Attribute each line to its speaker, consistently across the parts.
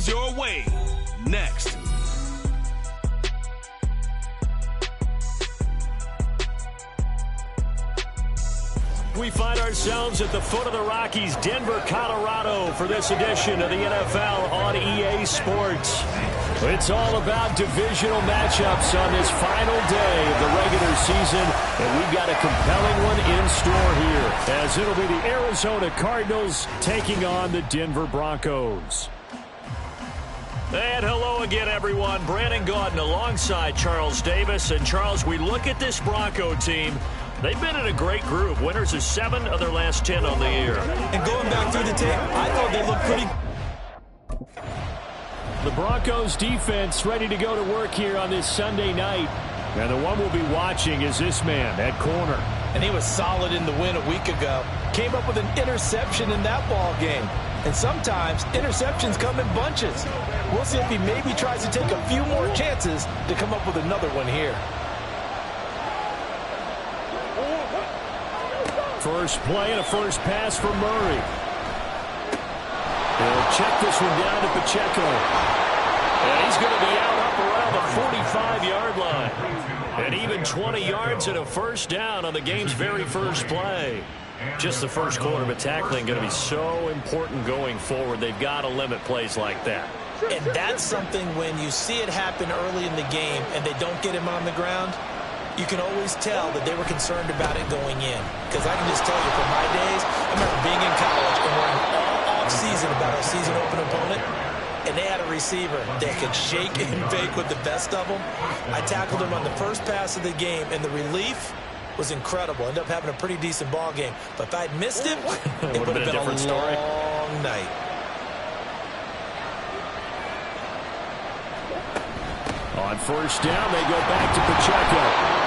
Speaker 1: comes your way next.
Speaker 2: We find ourselves at the foot of the Rockies, Denver, Colorado, for this edition of the NFL on EA Sports. It's all about divisional matchups on this final day of the regular season, and we've got a compelling one in store here, as it'll be the Arizona Cardinals taking on the Denver Broncos. And hello again, everyone. Brandon Gaudin alongside Charles Davis. And, Charles, we look at this Bronco team. They've been in a great group. Winners of 7 of their last 10 on the year.
Speaker 3: And going back through the tape, I thought they looked pretty.
Speaker 2: The Broncos defense ready to go to work here on this Sunday night. And the one we'll be watching is this man at corner.
Speaker 3: And he was solid in the win a week ago. Came up with an interception in that ball game. And sometimes interceptions come in bunches. We'll see if he maybe tries to take a few more chances to come up with another one here.
Speaker 2: First play and a first pass for Murray. He'll check this one down to Pacheco. And he's going to be out up around the 45-yard line. And even 20 yards and a first down on the game's very first play. Just the first quarter, but tackling going to be so important going forward. They've got to limit plays like that.
Speaker 3: And that's something when you see it happen early in the game and they don't get him on the ground, you can always tell that they were concerned about it going in. Because I can just tell you from my days, I remember being in college and worrying all off-season about our season open opponent, and they had a receiver that could shake and bake with the best of them. I tackled him on the first pass of the game, and the relief was incredible. Ended up having a pretty decent ball game. But if I'd missed him, it would have been a long night.
Speaker 2: On first down, they go back to Pacheco.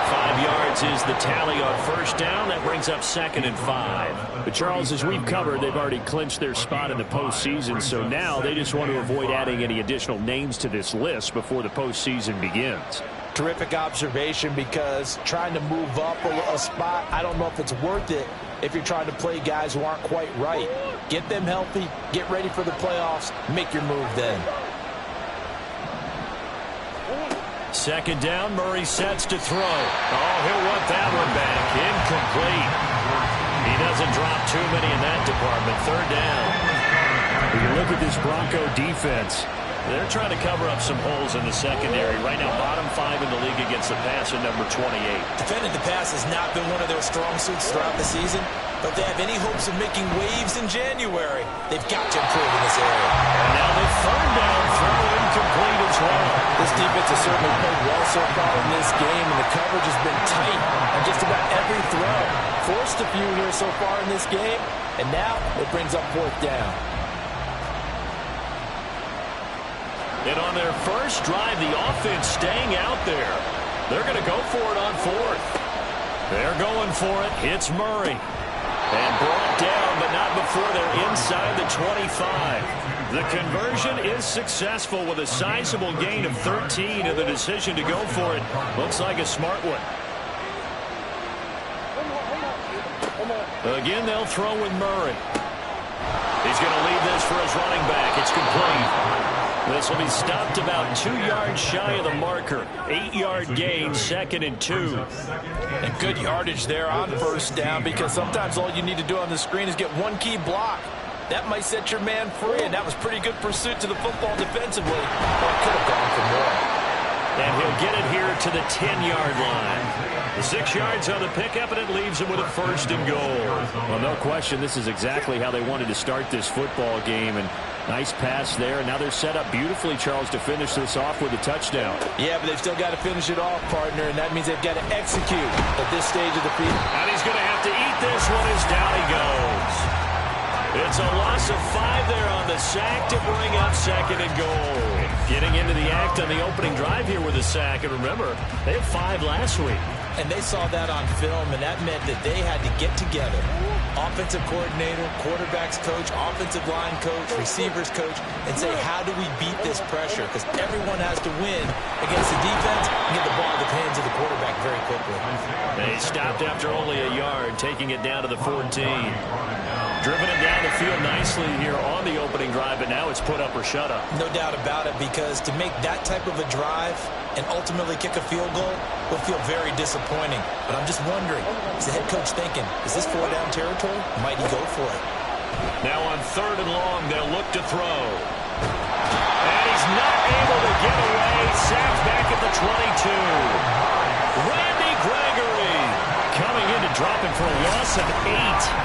Speaker 2: 5 yards is the tally on first down. That brings up 2nd and 5. But, Charles, as we've covered, they've already clinched their spot in the postseason, so now they just want to avoid adding any additional names to this list before the postseason begins.
Speaker 3: Terrific observation, because trying to move up a spot, I don't know if it's worth it if you're trying to play guys who aren't quite right. Get them healthy, get ready for the playoffs, make your move then.
Speaker 2: 2nd down, Murray sets to throw. Oh, he'll want that one back. Incomplete. He doesn't drop too many in that department. 3rd down. When you look at this Bronco defense, they're trying to cover up some holes in the secondary. Right now, bottom 5 in the league against the pass at number 28.
Speaker 3: Defending the pass has not been one of their strong suits throughout the season, but if they have any hopes of making waves in January, they've got to improve in this area.
Speaker 2: And now the 3rd down throw incomplete as well.
Speaker 3: This defense has certainly played well so far in this game, and the coverage has been tight on just about every throw. Forced a few here so far in this game, and now it brings up 4th down.
Speaker 2: And on their first drive, the offense staying out there. They're going to go for it on 4th. They're going for it. It's Murray. And brought down, but not before they're inside the 25. The conversion is successful with a sizable gain of 13, and the decision to go for it looks like a smart one. Again, they'll throw with Murray. He's going to leave this for his running back. It's complete. This will be stopped about 2 yards shy of the marker. 8-yard gain, 2nd and 2.
Speaker 3: And good yardage there on first down, because sometimes all you need to do on the screen is get one key block. That might set your man free, and that was pretty good pursuit to the football defensively. But it could have gone for more.
Speaker 2: And he'll get it here to the 10-yard line. The 6 yards on the pickup, and it leaves him with a 1st and goal. Well, no question, this is exactly how they wanted to start this football game. And nice pass there. And now they're set up beautifully, Charles, to finish this off with a touchdown.
Speaker 3: Yeah, but they've still got to finish it off, partner, and that means they've got to execute at this stage of the field.
Speaker 2: And he's going to have to eat this one as down he goes. It's a loss of 5 there on the sack to bring up 2nd and goal. Getting into the act on the opening drive here with a sack. And remember, they had 5 last week.
Speaker 3: And they saw that on film, and that meant that they had to get together. Offensive coordinator, quarterback's coach, offensive line coach, receivers coach, and say, how do we beat this pressure? Because everyone has to win against the defense and get the ball in the hands of the quarterback very quickly.
Speaker 2: They stopped after only a yard, taking it down to the 14. driven it down the field nicely here on the opening drive, but now it's put up or shut up.
Speaker 3: No doubt about it, because to make that type of a drive and ultimately kick a field goal will feel very disappointing. But I'm just wondering, is the head coach thinking, is this 4-down territory? Might he go for it?
Speaker 2: Now on 3rd and long, they'll look to throw. And he's not able to get away. Sacked back at the 22. Randy Gregory coming in to drop him for a loss of 8.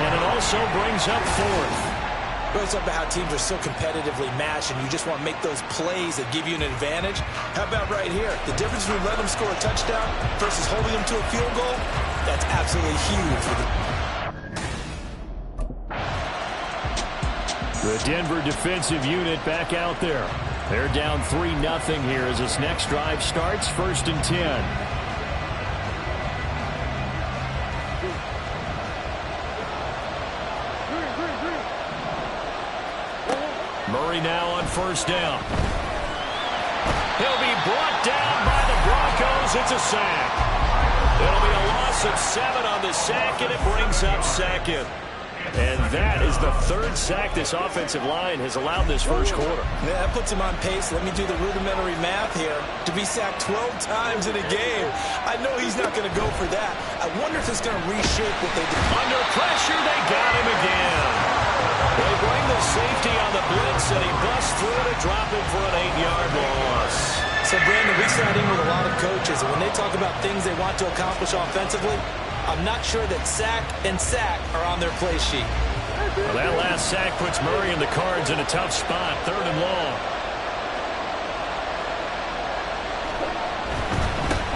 Speaker 2: And it also brings up 4th.
Speaker 3: Goes up about how teams are so competitively matched, and you just want to make those plays that give you an advantage. How about right here? The difference between letting them score a touchdown versus holding them to a field goal, that's absolutely huge.
Speaker 2: The Denver defensive unit back out there. They're down 3-0 here as this next drive starts. 1st and 10. Murray now on 1st down. He'll be brought down by the Broncos. It's a sack. It'll be a loss of 7 on the sack, and it brings up 2nd. And that is the 3rd sack this offensive line has allowed this first quarter.
Speaker 3: Yeah, that puts him on pace. Let me do the rudimentary math here. To be sacked 12 times in a game, I know he's not going to go for that. I wonder if it's going to reshape what they do.
Speaker 2: Under pressure, they got him again. They bring the safety on the blitz, and he busts through to drop him for an 8-yard loss.
Speaker 3: So, Brandon, we sat in with a lot of coaches, and when they talk about things they want to accomplish offensively, I'm not sure that sack and sack are on their play sheet.
Speaker 2: Well, that last sack puts Murray and the Cards in a tough spot. 3rd and long.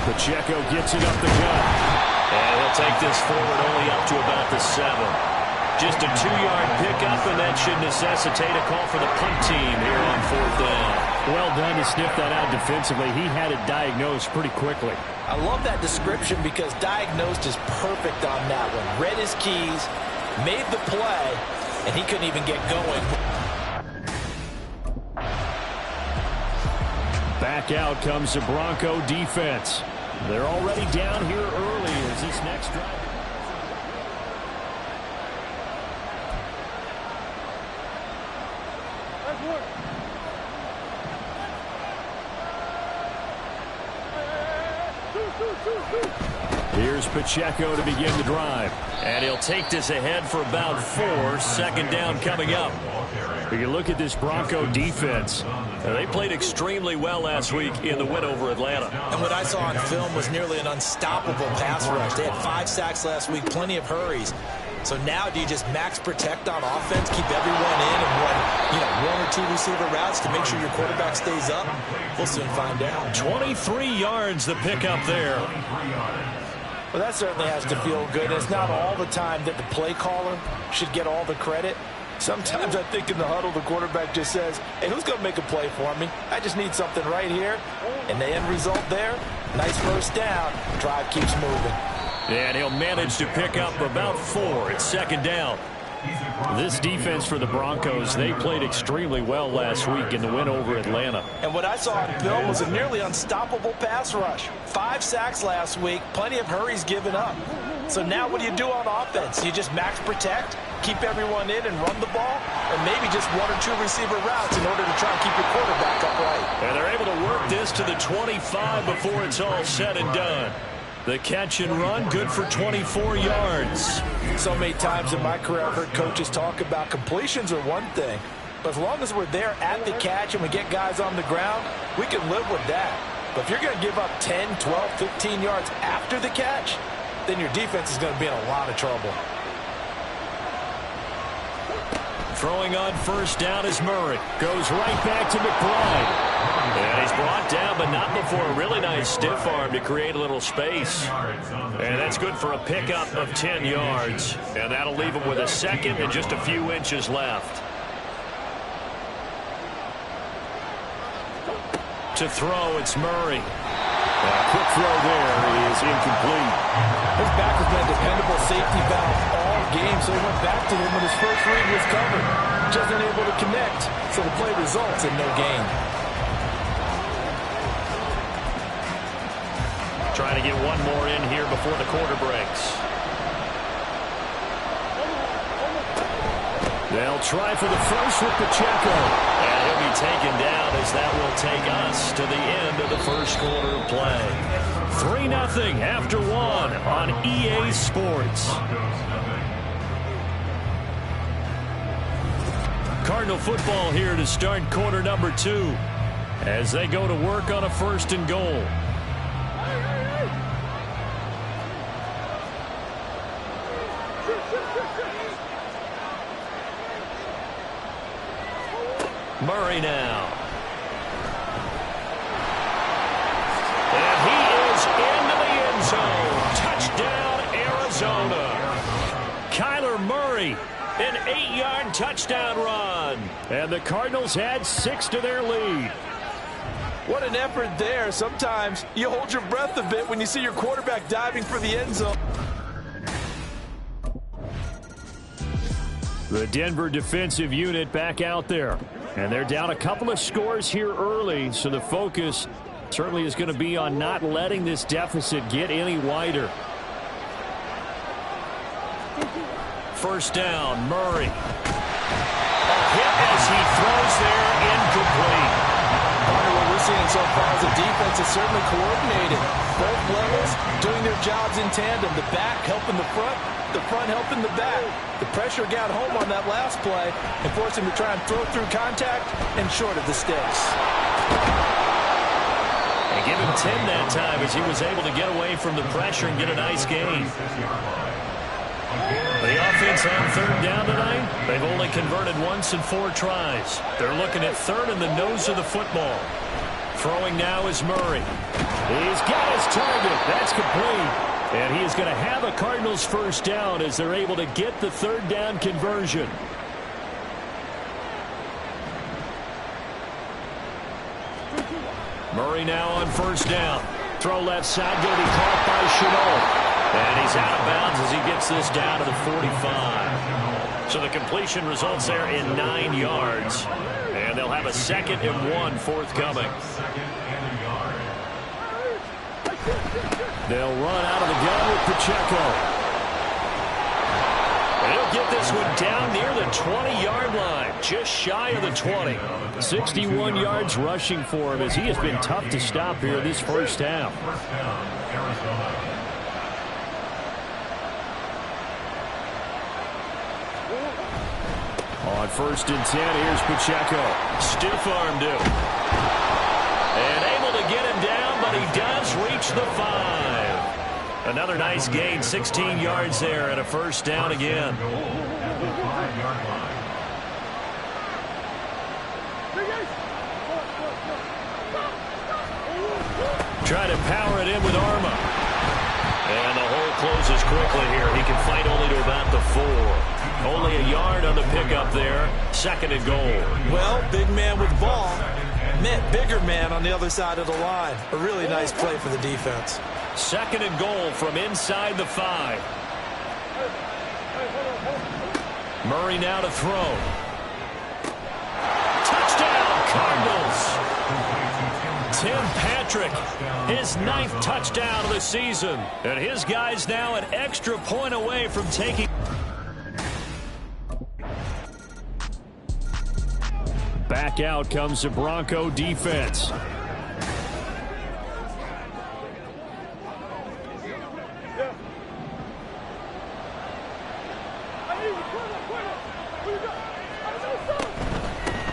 Speaker 2: Pacheco gets it up the gut. And he'll take this forward only up to about the 7. Just a 2-yard pickup, and that should necessitate a call for the punt team here on 4th down. Well done to sniff that out defensively. He had it diagnosed pretty quickly.
Speaker 3: I love that description because diagnosed is perfect on that one. Read his keys, made the play, and he couldn't even get going.
Speaker 2: Back out comes the Bronco defense. They're already down here early as this next drive. Here's Pacheco to begin the drive. And he'll take this ahead for about 4. 2nd down coming up. If you look at this Bronco defense, they played extremely well last week in the win over Atlanta.
Speaker 3: And what I saw on film was nearly an unstoppable pass rush. They had 5 sacks last week, plenty of hurries. So now do you just max protect on offense, keep everyone in and run 1 or 2 receiver routes to make sure your quarterback stays up? We'll soon find out.
Speaker 2: 23 yards the pickup there.
Speaker 3: Well, that certainly has to feel good. It's not all the time that the play caller should get all the credit. Sometimes I think in the huddle the quarterback just says, hey, who's going to make a play for me? I just need something right here. And the end result there, nice 1st down. Drive keeps moving.
Speaker 2: And he'll manage to pick up about 4. It's 2nd down. This defense for the Broncos, they played extremely well last week in the win over Atlanta.
Speaker 3: And what I saw on film was a nearly unstoppable pass rush. 5 sacks last week, plenty of hurries given up. So now what do you do on offense? You just max protect, keep everyone in and run the ball, or maybe just 1 or 2 receiver routes in order to try and keep your quarterback upright.
Speaker 2: And they're able to work this to the 25 before it's all said and done. The catch and run, good for 24 yards.
Speaker 3: So many times in my career, I've heard coaches talk about completions are one thing. But as long as we're there at the catch and we get guys on the ground, we can live with that. But if you're going to give up 10, 12, 15 yards after the catch, then your defense is going to be in a lot of trouble.
Speaker 2: Throwing on 1st down is Murray. Goes right back to McBride. And he's brought down, but not before a really nice stiff arm to create a little space. And that's good for a pickup of 10 yards. And that'll leave him with a 2nd and just a few inches left. To throw, it's Murray. A quick throw there is incomplete.
Speaker 3: His back has been a dependable safety valve all game, so he went back to him when his first read was covered. Just unable to connect, so the play results in no gain.
Speaker 2: Trying to get one more in here before the quarter breaks. They'll try for the first with Pacheco. And he'll be taken down as that will take us to the end of the first quarter of play. 3-0 after 1 on EA Sports. Cardinal football here to start quarter number 2 as they go to work on a 1st and goal. Murray now. And he is into the end zone. Touchdown, Arizona. Kyler Murray, an 8-yard touchdown run. And the Cardinals had 6 to their lead.
Speaker 3: What an effort there. Sometimes you hold your breath a bit when you see your quarterback diving for the end zone.
Speaker 2: The Denver defensive unit back out there. And they're down a couple of scores here early, so the focus certainly is going to be on not letting this deficit get any wider. First down, Murray. A hit as he throws there, incomplete.
Speaker 3: What we're seeing so far as a defense is certainly coordinated. Both levels doing their jobs in tandem. The back helping the front helping the back. The pressure got home on that last play and forced him to try and throw through contact and short of the sticks.
Speaker 2: And give him 10 that time as he was able to get away from the pressure and get a nice gain. The offense on 3rd down tonight, they've only converted once in 4 tries. They're looking at 3rd in the nose of the football. Throwing now is Murray. He's got his target. That's complete. And he is going to have a Cardinals first down as they're able to get the 3rd down conversion. Murray now on 1st down. Throw left side, going to be caught by Shenault. And he's out of bounds as he gets this down to the 45. So the completion results there in 9 yards. And they'll have a 2nd and 1 forthcoming. They'll run out of the gun with Pacheco. And he'll get this one down near the 20-yard line, just shy of the 20. 61 yards rushing for him as he has been tough to stop here this first half. On 1st and 10, here's Pacheco. Stiff-armed him. And able to get him down, but he does reach the 5. Another nice gain, 16 yards there, and a first down again. Try to power it in with Arma. And the hole closes quickly here. He can fight only to about the 4. Only a yard on the pickup there. 2nd and goal.
Speaker 3: Well, big man with ball meant bigger man on the other side of the line. A really nice play for the defense.
Speaker 2: 2nd and goal from inside the 5. Murray now to throw. Touchdown, Cardinals. Tim Patrick, his 9th touchdown of the season. And his guys now an extra point away from taking. Back out comes the Bronco defense.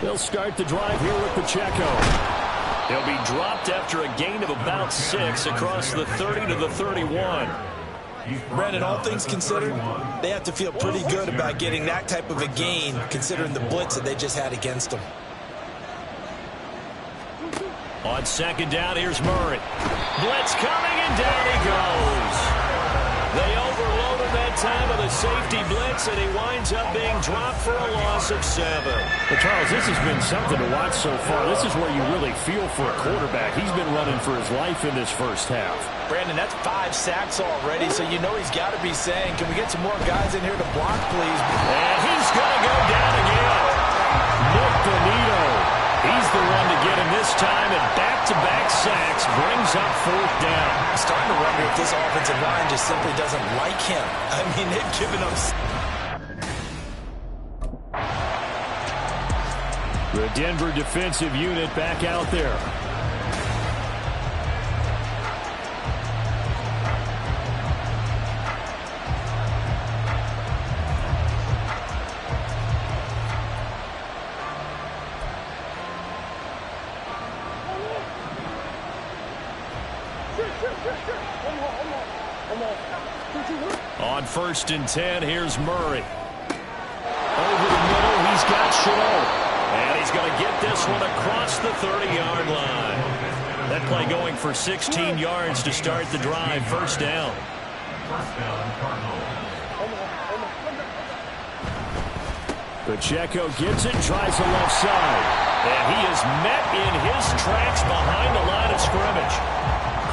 Speaker 2: They'll start the drive here with Pacheco. He'll be dropped after a gain of about 6 across the 30 to the 31.
Speaker 3: Brandon, all things considered, they have to feel pretty good about getting that type of a gain considering the blitz that they just had against them.
Speaker 2: On 2nd down, here's Murray. Blitz coming, and down he goes. They overloaded that time with a safety blitz, and he winds up being dropped for a loss of 7. Well, Charles, this has been something to watch so far. This is where you really feel for a quarterback. He's been running for his life in this first half.
Speaker 3: Brandon, that's 5 sacks already, so you know he's got to be saying, can we get some more guys in here to block, please?
Speaker 2: And he's going to go down again. Nick Bonito. He's the one to get him this time, and back-to-back sacks brings up 4th down.
Speaker 3: I'm starting to wonder if this offensive line just simply doesn't like him. I mean, they've given him.
Speaker 2: The Denver defensive unit back out there. On 1st and 10, here's Murray. Over the middle, he's got Chenault. And he's going to get this one across the 30-yard line. That play going for 16 yards to start the drive. 1st down. Pacheco gets it, tries the left side. And he is met in his tracks behind the line of scrimmage.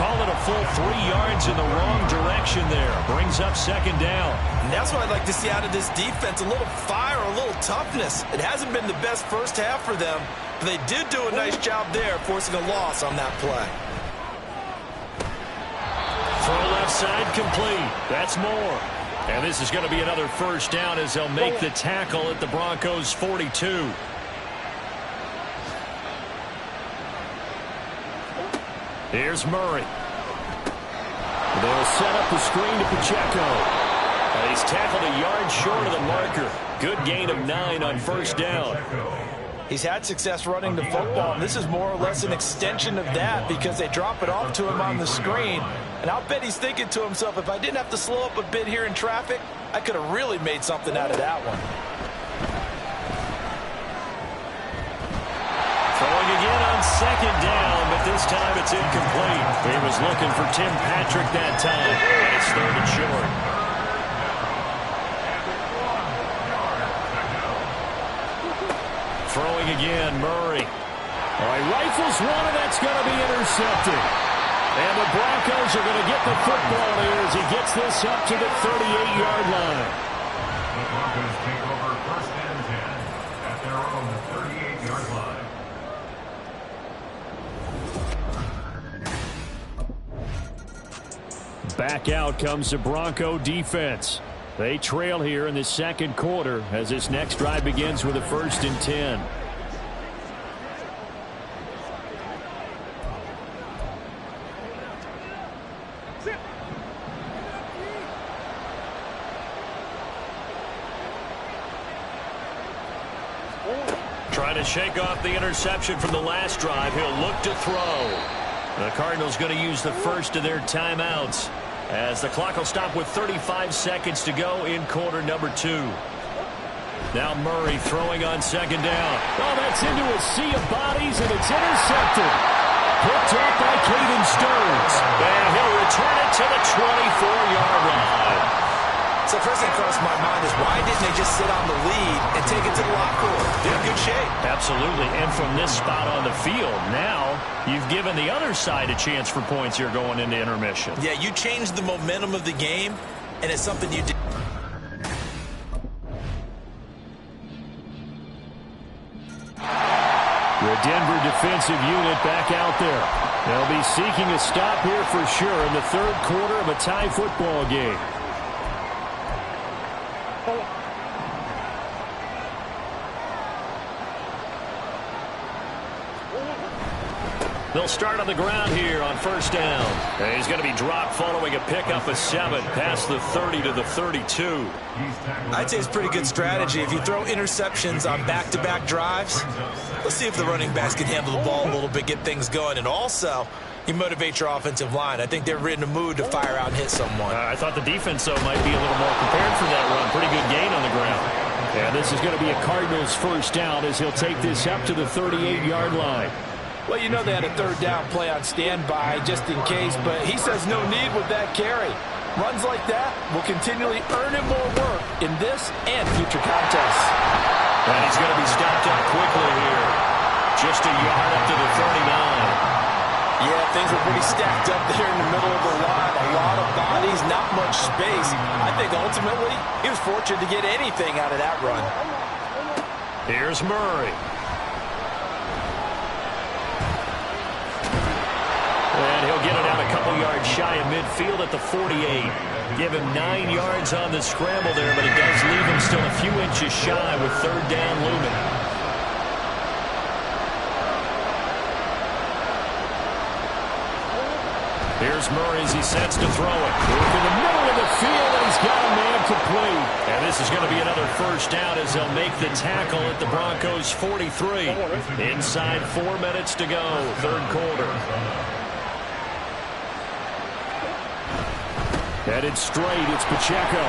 Speaker 2: Call it a full 3 yards in the wrong direction there. Brings up 2nd down.
Speaker 3: And that's what I'd like to see out of this defense. A little fire, a little toughness. It hasn't been the best first half for them, but they did do a nice job there, forcing a loss on that play.
Speaker 2: Throw left side complete. That's more. And this is going to be another 1st down as they'll make the tackle at the Broncos' 42. Here's Murray. They'll set up the screen to Pacheco. And he's tackled a yard short of the marker. Good gain of 9 on 1st down.
Speaker 3: He's had success running the football, and this is more or less an extension of that because they drop it off to him on the screen. And I'll bet he's thinking to himself, if I didn't have to slow up a bit here in traffic, I could have really made something out of that one.
Speaker 2: Throwing again on 2nd down, but this time it's incomplete. He was looking for Tim Patrick that time, and it's 3rd and short. Throwing again, Murray. All right, rifles one, and that's going to be intercepted. And the Broncos are going to get the football here as he gets this up to the 38-yard line.
Speaker 4: The Broncos take over 1st and 10 at their own 38-yard line.
Speaker 2: Back out comes the Bronco defense. They trail here in the 2nd quarter as this next drive begins with a 1st and 10. Trying to shake off the interception from the last drive. He'll look to throw. The Cardinals going to use the first of their timeouts as the clock will stop with 35 seconds to go in quarter number 2. Now Murray throwing on 2nd down. Oh, that's into a sea of bodies, and it's intercepted. Picked up by Caden Stearns. And he'll return it to the 24-yard line.
Speaker 3: So first thing crossed my mind is why didn't they just sit on the lead and take it to the locker room? They're in good shape.
Speaker 2: Absolutely. And from this spot on the field, now you've given the other side a chance for points here going into intermission.
Speaker 3: Yeah, you changed the momentum of the game, and it's something you did.
Speaker 2: The Denver defensive unit back out there. They'll be seeking a stop here for sure in the 3rd quarter of a tie football game. They'll start on the ground here on 1st down. And he's going to be dropped following a pickup of 7 past the 30 to the 32.
Speaker 3: I'd say it's pretty good strategy. If you throw interceptions on back-to-back drives, let's see if the running backs can handle the ball a little bit, get things going. And also, you motivate your offensive line. I think they're in a mood to fire out and hit someone.
Speaker 2: I thought the defense, though, might be a little more prepared for that run. Pretty good gain on the ground. And this is going to be a Cardinals 1st down as he'll take this up to the 38-yard line.
Speaker 5: Well, you know they had a 3rd down play on standby just in case, but he says no need with that carry. Runs like that will continually earn him more work in this and future contests.
Speaker 2: And he's going to be stopped up quickly here. Just a yard up to the 39.
Speaker 5: Yeah, things were pretty stacked up there in the middle of the line. A lot of bodies, not much space. I think ultimately he was fortunate to get anything out of that run.
Speaker 2: Here's Murray. And he'll get it out a couple yards shy of midfield at the 48. Give him 9 yards on the scramble there, but it does leave him still a few inches shy with 3rd down looming. Here's Murray as he sets to throw it. Work in the middle of the field, and he's got a man complete. And this is going to be another first down as they'll make the tackle at the Broncos' 43. Inside 4 minutes to go, third quarter. Headed straight, it's Pacheco.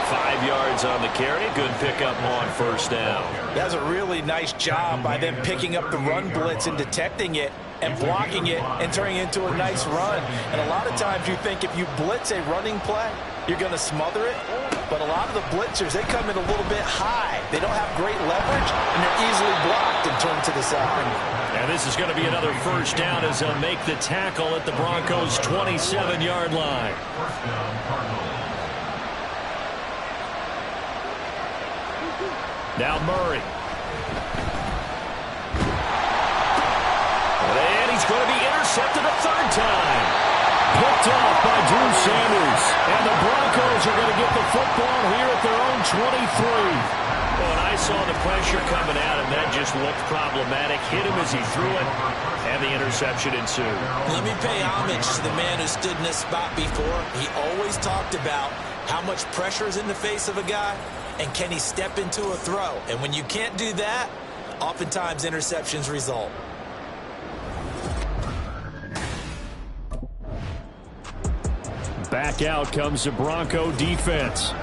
Speaker 2: 5 yards on the carry. Good pickup on first down.
Speaker 5: That's a really nice job by them picking up the run blitz and detecting it and blocking it and turning it into a nice run. And a lot of times you think if you blitz a running play, you're going to smother it. But a lot of the blitzers, they come in a little bit high. They don't have great leverage, and they're easily blocked and turned to the side.
Speaker 2: And this is going to be another first down as they'll make the tackle at the Broncos' 27-yard line. Now Murray. And he's going to be intercepted a third time. Picked off by Drew Sanders. And the Broncos are going to get the football here at their own 23. Well, and I saw the pressure coming at him. That just looked problematic. Hit him as he threw it, and the interception ensued.
Speaker 3: Let me pay homage to the man who stood in this spot before. He always talked about how much pressure is in the face of a guy, and can he step into a throw. And when you can't do that, oftentimes interceptions result.
Speaker 2: Back out comes the Bronco defense.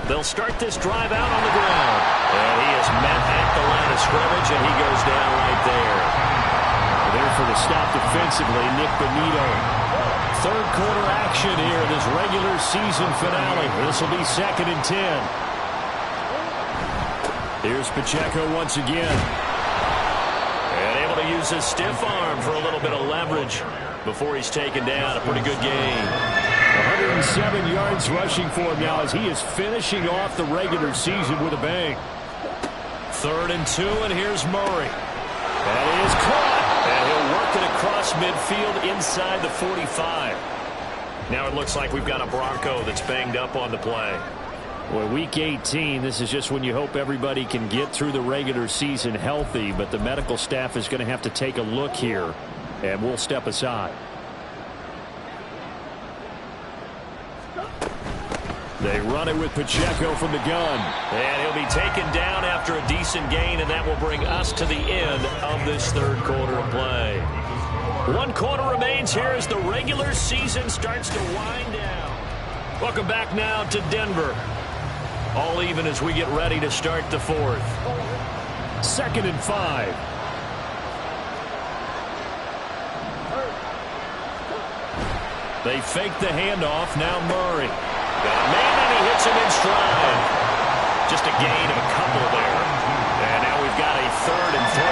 Speaker 2: They'll start this drive out on the ground. And he is met at the line of scrimmage, and he goes down right there. There for the stop defensively, Nick Benito. Third quarter action here in this regular season finale. This will be 2nd and 10. Here's Pacheco once again. And able to use his stiff arm for a little bit of leverage before he's taken down. A pretty good game. 107 yards rushing for him now as he is finishing off the regular season with a bang. 3rd and 2, and here's Murray. That is caught, and he'll work it across midfield inside the 45. Now it looks like we've got a Bronco that's banged up on the play. Well, week 18, this is just when you hope everybody can get through the regular season healthy, but the medical staff is going to have to take a look here, and we'll step aside. They run it with Pacheco from the gun. And he'll be taken down after a decent gain, and that will bring us to the end of this third quarter of play. 1 quarter remains here as the regular season starts to wind down. Welcome back now to Denver. All even as we get ready to start the 4th. 2nd and 5. They fake the handoff. Now Murray. Got a man, and he hits him in stride. Just a gain of a couple there. And now we've got a 3rd and 3.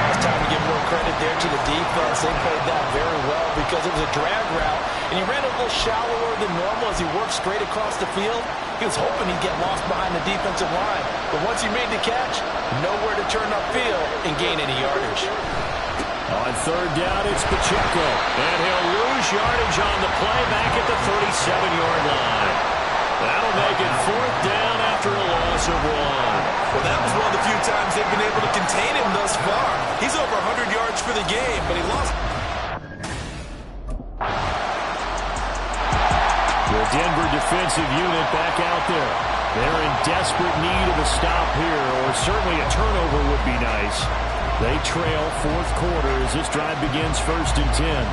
Speaker 5: It's time to give more credit there to the defense. They played that very well because it was a drag route, and he ran a little shallower than normal as he worked straight across the field. He was hoping he'd get lost behind the defensive line. But once he made the catch, nowhere to turn upfield and gain any yardage.
Speaker 2: On 3rd down, it's Pacheco. And he'll lose yardage on the play back at the 37-yard line. That'll make it 4th down after a loss of 1.
Speaker 3: Well, that was one of the few times they've been able to contain him thus far. He's over 100 yards for the game, but he lost.
Speaker 2: The Denver defensive unit back out there. They're in desperate need of a stop here, or certainly a turnover would be nice. They trail 4th quarter as this drive begins 1st and 10.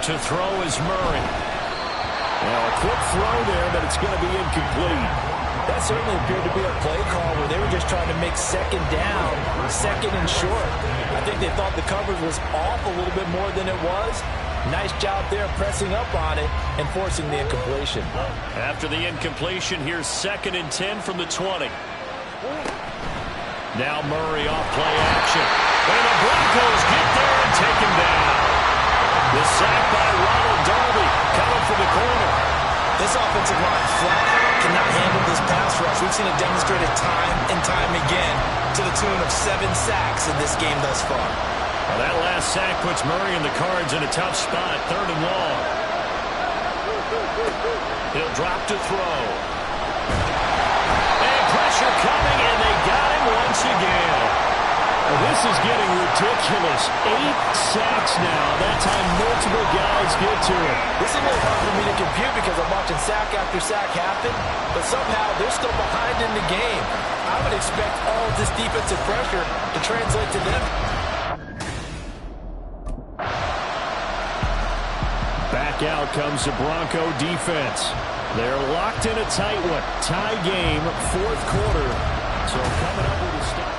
Speaker 2: To throw is Murray. Now a quick throw there, but it's going to be incomplete.
Speaker 5: That certainly appeared to be a play call where they were just trying to make 2nd down, 2nd and short. I think they thought the coverage was off a little bit more than it was. Nice job there pressing up on it and forcing the incompletion.
Speaker 2: After the incompletion, here's 2nd and 10 from the 20. Now Murray off play action. And the Broncos get there and take him down. The sack by Ronald Darby coming from the corner.
Speaker 3: This offensive line flat seen it demonstrated time and time again to the tune of 7 sacks in this game thus far.
Speaker 2: Well, that last sack puts Murray and the Cards in a tough spot, 3rd and long. He'll drop to throw. And pressure coming, and they got him once again. Well, this is getting ridiculous. 8 sacks now. That time multiple guys get to him.
Speaker 5: This is really hard for me to compute because I'm watching sack after sack happen, but somehow they're still behind in the game. I would expect all of this defensive pressure to translate to them.
Speaker 2: Back out comes the Bronco defense. They're locked in a tight one. Tie game, 4th quarter. So coming up with a stop.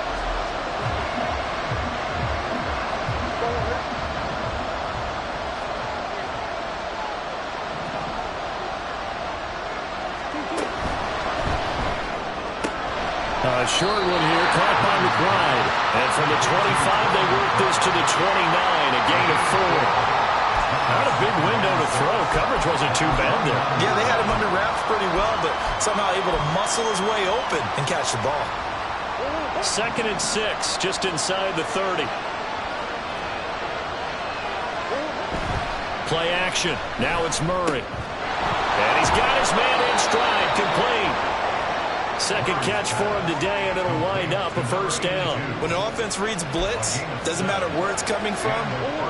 Speaker 2: A short one here, caught by McBride. And from the 25, they work this to the 29, a gain of 4. Not a big window to throw. Coverage wasn't too bad there.
Speaker 3: Yeah, they had him under wraps pretty well, but somehow able to muscle his way open and catch the ball.
Speaker 2: 2nd and 6, just inside the 30. Play action. Now it's Murray. And he's got his man in stride, complete. 2nd catch for him today, and it'll wind up a 1st down.
Speaker 3: When the offense reads blitz, doesn't matter where it's coming from,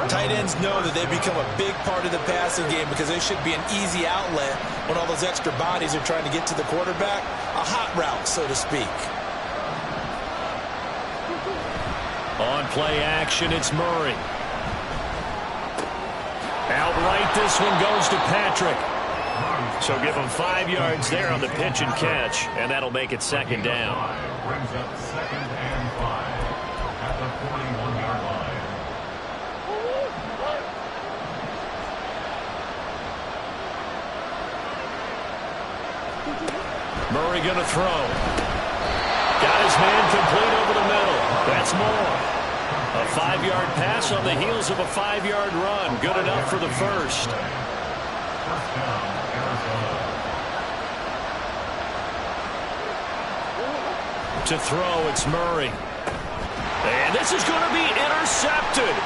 Speaker 3: tight ends know that they become a big part of the passing game because they should be an easy outlet when all those extra bodies are trying to get to the quarterback. A hot route, so to speak.
Speaker 2: On play action, it's Murray. Outright, this one goes to Patrick. So give him 5 yards there on the pitch and catch, and that'll make it 2nd down.
Speaker 4: Brings up 2nd and 5 at the 41-yard line.
Speaker 2: Murray going to throw. Got his man complete over the middle. That's more. A 5-yard pass on the heels of a 5-yard run. Good enough for the 1st.
Speaker 4: First down, Arizona.
Speaker 2: To throw, it's Murray. And this is going to be intercepted.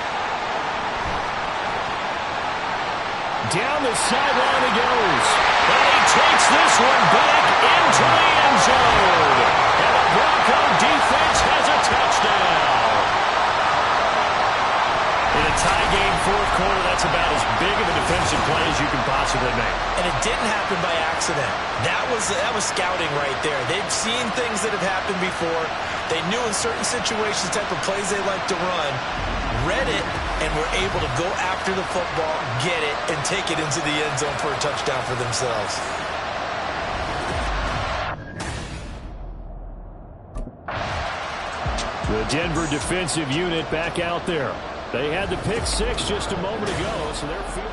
Speaker 2: Down the sideline he goes. And he takes this one back into the end zone. And the Bronco defense has a touchdown. In a tie game, 4th quarter, that's about as big of a defensive play as you can possibly make.
Speaker 3: And it didn't happen by accident. That was scouting right there. They've seen things that have happened before. They knew in certain situations the type of plays they like to run, read it, and were able to go after the football, get it, and take it into the end zone for a touchdown for themselves.
Speaker 2: The Denver defensive unit back out there. They had the pick 6 just a moment ago, so they're feeling